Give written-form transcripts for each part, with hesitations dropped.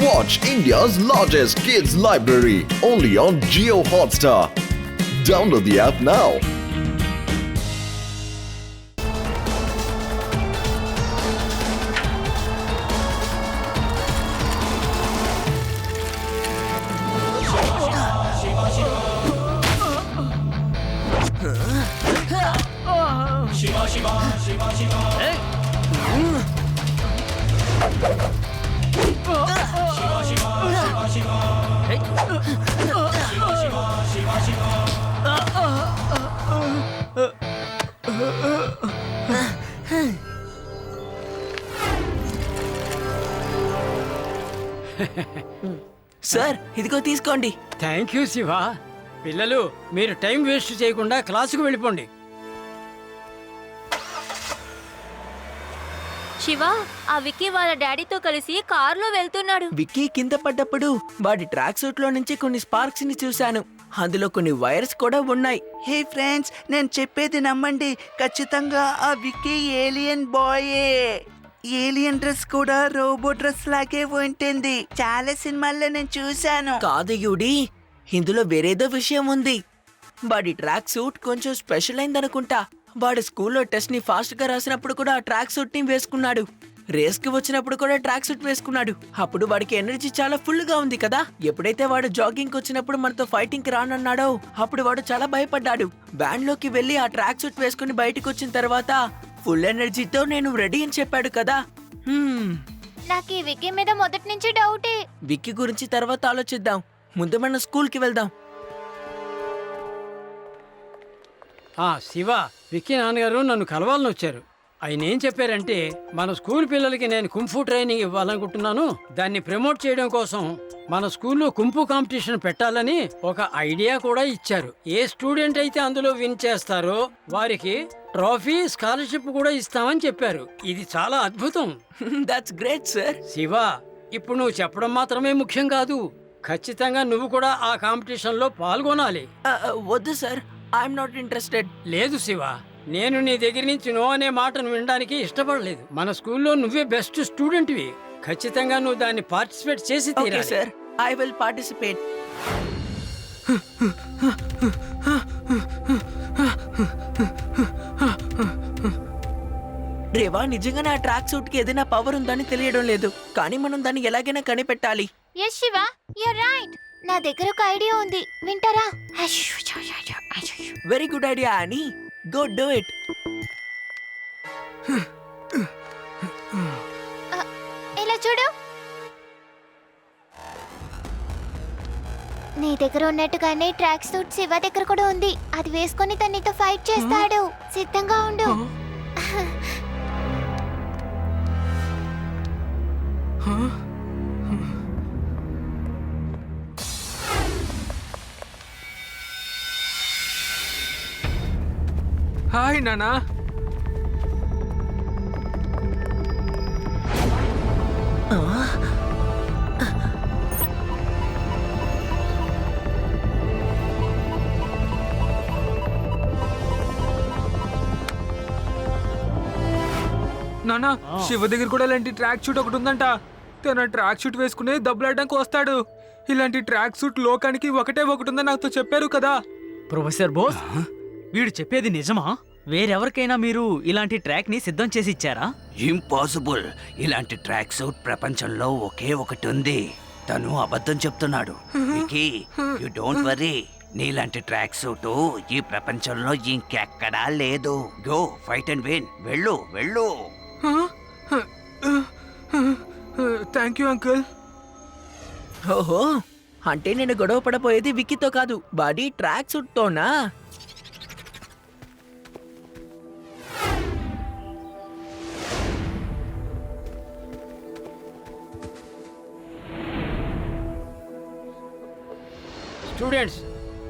Watch India's largest kids library only on Jio Hotstar. Download the app now. Sir ఇదిగో తీసుకోండి. Thank you Shiva. పిల్లలు మీరు time waste చేయకుండా క్లాసుకు వెళ్ళిపోండి. శివ, ఆ విక్కీ వాళ్ళ డాడీతో కలిసి కారులో వెళ్తున్నాడు. విక్కీ కింద పడ్డప్పుడు వాడి ట్రాక్ సూట్ లో నుంచి కొన్ని స్పార్క్స్ ని చూశాను. అందులో కొన్ని వైర్స్ కూడా ఉన్నాయి. హే ఫ్రెండ్స్, నేను చెప్పేది నమ్మండి. ఖచ్చితంగా ఆ విక్కీ ఏలియన్ బాయే. ఏలియన్ డ్రెస్ కూడా రోబో డ్రెస్ లాగే ఉంటుంది. చాలా సినిమాల్లో నేను చూశాను. కాదు యూడి, ఇందులో వేరేదో విషయం ఉంది. వాడి ట్రాక్ సూట్ కొంచెం స్పెషల్ అయిందనుకుంటా. వాడు స్కూల్లో టెస్ట్ ని ఫాస్ట్ గా రాసినప్పుడు కూడా ఆ ట్రాక్ సూట్ ని వేసుకున్నాడు. రేస్ కి వచ్చినప్పుడు కూడా ట్రాక్ సూట్ వేసుకున్నాడు. అప్పుడు వాడికి ఎనర్జీ చాలా ఫుల్ గా ఉంది కదా. ఎప్పుడైతే వాడు జాగింగ్ కి వచ్చినప్పుడు మనతో ఫైటింగ్ కి రానన్నాడో అప్పుడు వాడు చాలా భయపడ్డాడు. బ్యాండ్ లోకి వెళ్లి ఆ ట్రాక్ సూట్ వేసుకుని బయటకు వచ్చిన తర్వాత ఫుల్ ఎనర్జీతో నేను రెడీ అని చెప్పాడు కదా. నాకు ఈ విక్కీ మీద మొదటి నుంచి డౌటే. విక్కీ గురించి తర్వాత ఆలోచిద్దాం. ముందు మనం స్కూల్ కి వెళ్దాం. శివ, విక్కీ నాన్నగారు నన్ను కలవాలని వచ్చారు. ఆయన ఏం చెప్పారంటే మన స్కూల్ పిల్లలకి నేను కుంఫు ట్రైనింగ్ ఇవ్వాలనుకుంటున్నాను. దాన్ని ప్రమోట్ చేయడం కోసం మన స్కూల్లో కుంఫు కాంపిటీషన్ పెట్టాలని ఒక ఐడియా కూడా ఇచ్చారు. ఏ స్టూడెంట్ అయితే అందులో విన్ చేస్తారో వారికి ట్రోఫీ, స్కాలర్షిప్ కూడా ఇస్తామని చెప్పారు. ఇది చాలా అద్భుతం. That's great sir. శివ, ఇప్పుడు నువ్వు చెప్పడం మాత్రమే ముఖ్యం కాదు, ఖచ్చితంగా నువ్వు కూడా ఆ కాంపిటీషన్ లో పాల్గొనాలి. వద్దు సార్, ఐఎమ్ నాట్ ఇంట్రెస్టెడ్. లేదు శివ, నేను నీ దగ్గర నుంచి నో అనే మాటను వినడానికి ఇష్టపడలేదు. మన స్కూల్లో నువ్వే బెస్ట్ స్టూడెంట్వి. ఖచ్చితంగా నువ్వు దాన్ని పార్టిసిపేట్ చేసి తీరాలి. Sir, I will participate. Reva, నిజంగానే ఆ ట్రాక్ సూట్ కి ఏదైనా పవర్ ఉందని తెలియడం లేదు. కానీ మనం దాన్ని ఎలాగైనా కనిపెట్టాలి. Yes Shiva, you're right. నా దగ్గర ఒక ఐడియా ఉంది, వింటారా? వెరీ గుడ్ ఐడియా అని. Go do it. ఇలా చూడు. నీ దగ్గర ఉన్నట్టుగానే ట్రాక్ సూట్ శివ దగ్గర కూడా ఉంది. అది వేసుకొని తనతో ఫైట్ చేస్తాడు. సిద్ధంగా ఉండు. హాయ్ నానా. నానా, శివ దగ్గర కూడా ఇలాంటి ట్రాక్ షూట్ ఒకటి ఉందంట. తన ట్రాక్ షూట్ వేసుకుని దెబ్బలాడడానికి వస్తాడు. ఇలాంటి ట్రాక్ షూట్ లోకానికి ఒకటే ఒకటి ఉందని నాతో చెప్పారు కదా. ప్రొఫెసర్ బోస్, వీడు చెప్పేది నిజమా? వేరెవరికైనా మీరు ఇలాంటి ట్రాక్ ని సిద్ధం చేసి ఇచ్చారా? ఇంపాసిబుల్. ఇలాంటి ట్రాక్ సూట్ ప్రపంచంలో ఒకే ఒకటి ఉంది. తను అబద్ధం చెప్తున్నాడు. Vicky, you don't worry. నీలాంటి ట్రాక్ సూట్ ఈ ప్రపంచంలో ఇంకెక్కడా లేదు. Go fight and win. వెళ్ళు వెళ్ళు. Thank you uncle. ఓహో, అంటే నేను గొడవ పడపోయేది విక్కీతో కాదు, బాడీ ట్రాక్ సూట్ తోనా? స్టూడెంట్స్,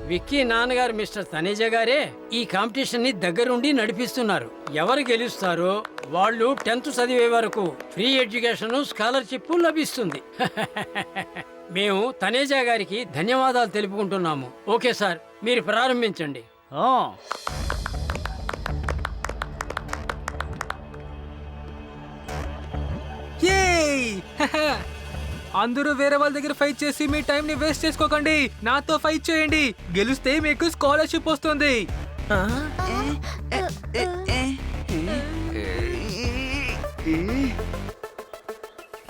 విక్కీ నాన్నగారు మిస్టర్ తనేజా గారే ఈ కాంపిటీషన్ ని దగ్గరుండి నడిపిస్తున్నారు. ఎవరు గెలుస్తారో వాళ్ళు 10th చదివే వరకు ఫ్రీ ఎడ్యుకేషన్, స్కాలర్షిప్ లభిస్తుంది. మేము తనేజా గారికి ధన్యవాదాలు తెలుపుకుంటున్నాము. ఓకే సార్, మీరు ప్రారంభించండి. అందరూ వేరే వాళ్ళ దగ్గర ఫైట్ చేసి మీ టైం ని వేస్ట్ చేసుకోకండి. నాతో ఫైట్ చేయండి. గెలిస్తే మీకు స్కాలర్షిప్ వస్తుంది. ఆ?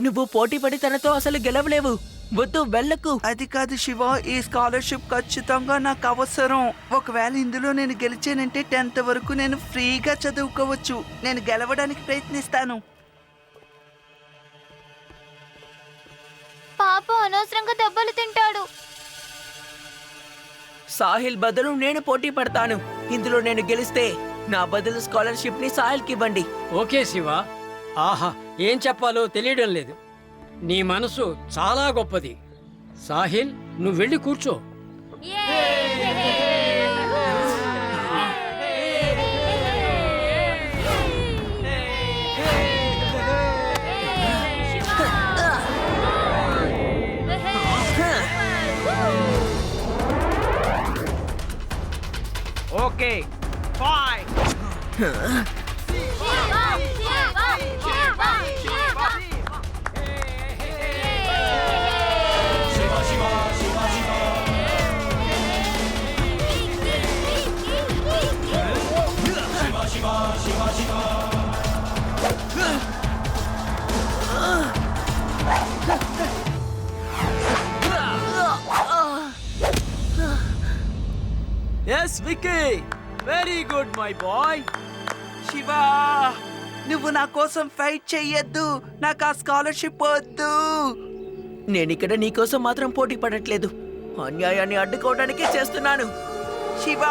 నువ్వు పోటీ పడి తనతో అసలు గెలవలేవు. వద్దు, వెళ్ళకు. అది కాదు శివ, ఈ స్కాలర్షిప్ ఖచ్చితంగా నాకు అవసరం. ఒకవేళ ఇందులో నేను గెలిచానంటే 10th వరకు నేను ఫ్రీగా చదువుకోవచ్చు. నేను గెలవడానికి ప్రయత్నిస్తాను. పాప అనవసరంగా దెబ్బలు తింటాడు. సాహిల్ బదులు నేను పోటీ పడతాను. ఇందులో నేను గెలిస్తే నా బదులు స్కాలర్షిప్ ని సాహిల్కి ఇవ్వండి. ఓకే శివ. ఆహా, ఏం చెప్పాలో తెలియడం లేదు. నీ మనసు చాలా గొప్పది. సాహిల్, నువ్వు వెళ్ళి కూర్చో. Okay, fight. Yes Vicky, very good my boy. Shiva, నువ్వు నా కోసం ఫైట్ చెయ్యొద్దు. నాకు ఆ స్కాలర్షిప్ వద్దు. నేనిక్కడ నీకోసం మాత్రం పోటీ పడట్లేదు. అన్యాయాన్ని అడ్డుకోవడానికే చేస్తున్నాను. శివ,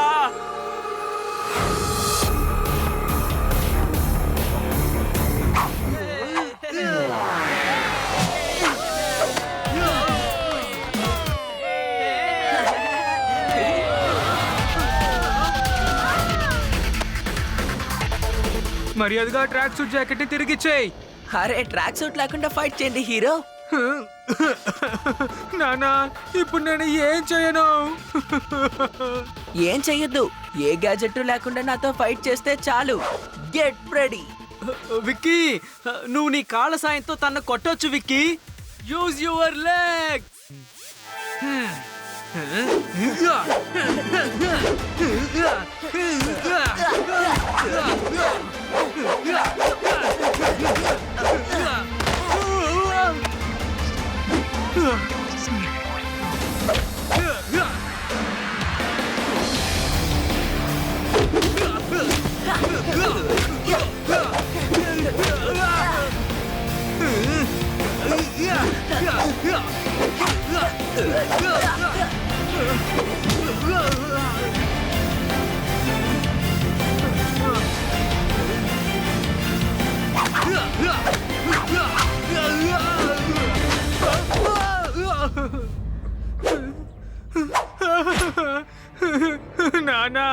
మర్యాదగా ట్రాక్ సూట్ జాకెట్ ని తిరిగిచ్చేయి. అరే, ట్రాక్ సూట్ లేకుండా ఫైట్ చేయండి హీరో. నానా, ఇప్పుడు నేను ఏం చేయను? ఏం చెయ్యొద్దు. ఏ గ్యాజెట్ లేకుండా నాతో ఫైట్ చేస్తే చాలు. Get ready. విక్కీ, నువ్వు నీ కాళ్ళ సాయంతో తన కొట్టొచ్చు విక్కీ. Use your legs. నానా,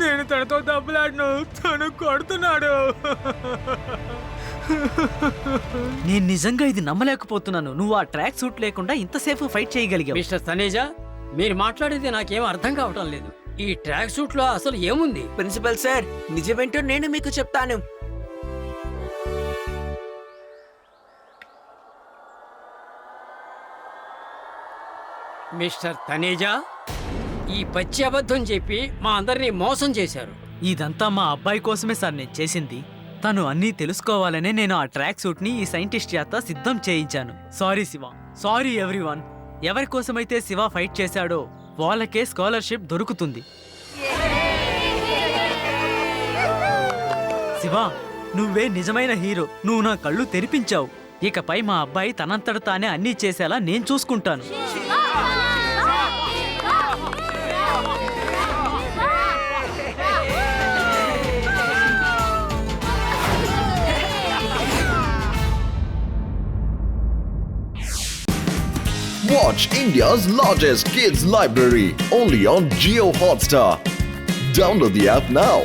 నేను తనతో దెబ్బలాడను. తను కొడుతున్నాడు. నేను నిజంగా ఇది నమ్మలేకపోతున్నాను. నువ్వు ఆ ట్రాక్ సూట్ లేకుండా ఇంతసేపు ఫైట్ చేయగలిగావు. మిస్టర్ తనేజా, మీరు మాట్లాడేది నాకేం అర్థం కావటం లేదు. ఈ ట్రాక్ సూట్ లో అసలు ఏముంది? ప్రిన్సిపల్ సార్, నిజమేంటో నేను మీకు చెప్తాను. మిస్టర్ తనేజా, ఈ పచ్చి అబద్ధం చెప్పి మా అందరినీ మోసం చేశారు. ఇదంతా మా అబ్బాయి కోసమే సార్ నేను చేసింది. తను అన్నీ తెలుసుకోవాలనే నేను ఆ ట్రాక్ సూట్ ని ఈ సైంటిస్ట్ చేత సిద్ధం చేయించాను. Sorry Shiva, sorry everyone. ఎవరి కోసమైతే శివ ఫైట్ చేశాడో వాళ్ళకే స్కాలర్షిప్ దొరుకుతుంది. శివ, నువ్వే నిజమైన హీరో. నువ్వు నా కళ్ళు తెరిపించావు. ఇకపై మా అబ్బాయి తనంతట తానే అన్నీ చేసేలా నేను చూసుకుంటాను. Watch India's largest kids library only on Jio Hotstar. Download the app now.